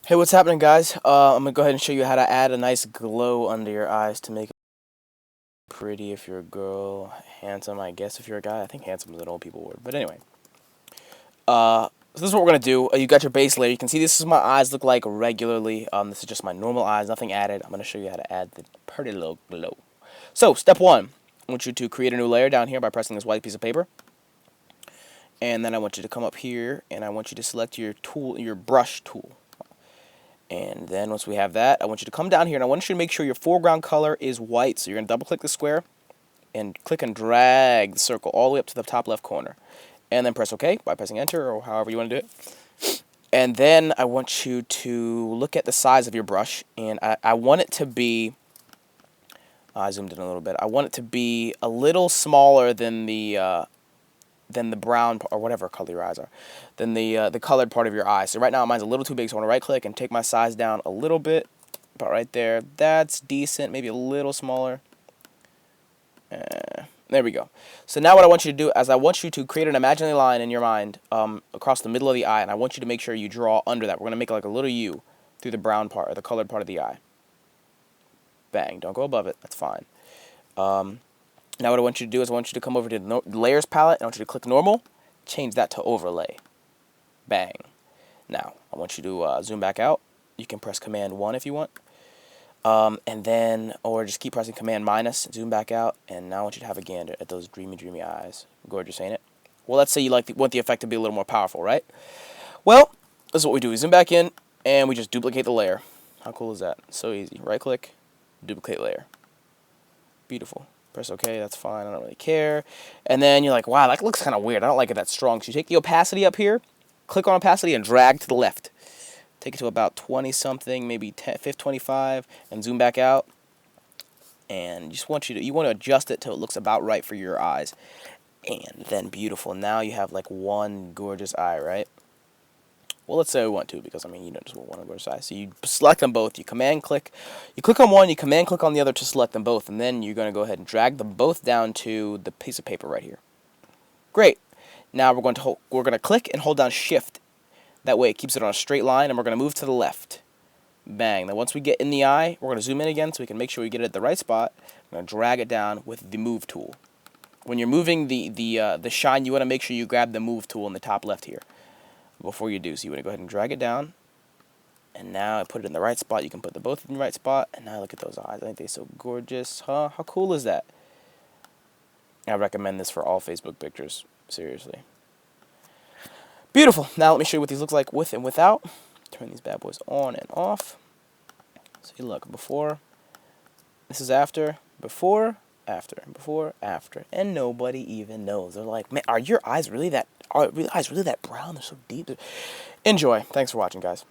Hey, what's happening, guys? I'm gonna go ahead and show you how to add a nice glow under your eyes to make it pretty if you're a girl, handsome, I guess if you're a guy. I think handsome is an old people word, but anyway. So this is what we're gonna do. You got your base layer. You can see this is my eyes look like regularly. This is just my normal eyes, nothing added. I'm gonna show you how to add the pretty little glow. So step one, I want you to create a new layer down here by pressing this white piece of paper. And then I want you to come up here and I want you to select your tool, your brush tool. And then once we have that, I want you to come down here and I want you to make sure your foreground color is white. So you're going to double click the square and click and drag the circle all the way up to the top left corner. And then press OK by pressing enter or however you want to do it. And then I want you to look at the size of your brush. And I want it to be, I zoomed in a little bit, I want it to be a little smaller than the brown, or whatever color your eyes are, than the colored part of your eye. So right now mine's a little too big, so I want to right click and take my size down a little bit, about right there. That's decent, maybe a little smaller. There we go. So now what I want you to do is I want you to create an imaginary line in your mind across the middle of the eye, and I want you to make sure you draw under that. We're going to make like a little U through the brown part, or the colored part of the eye. Bang. Don't go above it. That's fine. Now what I want you to do is I want you to come over to the Layers palette, and I want you to click Normal, change that to Overlay. Bang. Now, I want you to zoom back out. You can press Command 1 if you want. And then, or just keep pressing Command minus, zoom back out, and now I want you to have a gander at those dreamy, dreamy eyes. Gorgeous, ain't it? Well, let's say you want the effect to be a little more powerful, right? Well, this is what we do. We zoom back in, and we just duplicate the layer. How cool is that? So easy. Right-click, duplicate layer. Beautiful. Press OK, that's fine, I don't really care. And then you're like, wow, that looks kind of weird. I don't like it that strong. So you take the opacity up here, click on opacity, and drag to the left. Take it to about 20-something, maybe 10, 25, and zoom back out. And just want you want to adjust it till it looks about right for your eyes. And then beautiful. Now you have like one gorgeous eye, right? Well, let's say we want to, because I mean, you don't just want one on both sides. So you select them both. You command click. You click on one. You command click on the other to select them both, and then you're going to go ahead and drag them both down to the piece of paper right here. Great. Now we're going to click and hold down Shift. That way it keeps it on a straight line, and we're going to move to the left. Bang. Now once we get in the eye, we're going to zoom in again so we can make sure we get it at the right spot. I'm going to drag it down with the Move tool. When you're moving the shine, you want to make sure you grab the Move tool in the top left here before you do. So you want to go ahead and drag it down, and now I put it in the right spot. You can put them both in the right spot, and now look at those eyes. I think they're so gorgeous, huh? How cool is that? I recommend this for all Facebook pictures, seriously. Beautiful. Now let me show you what these look like with and without. Turn these bad boys on and off. See, look, before, this is after, before, after, before, after, and nobody even knows. They're like, man, are your eyes really that brown? They're so deep. Enjoy. Thanks for watching, guys.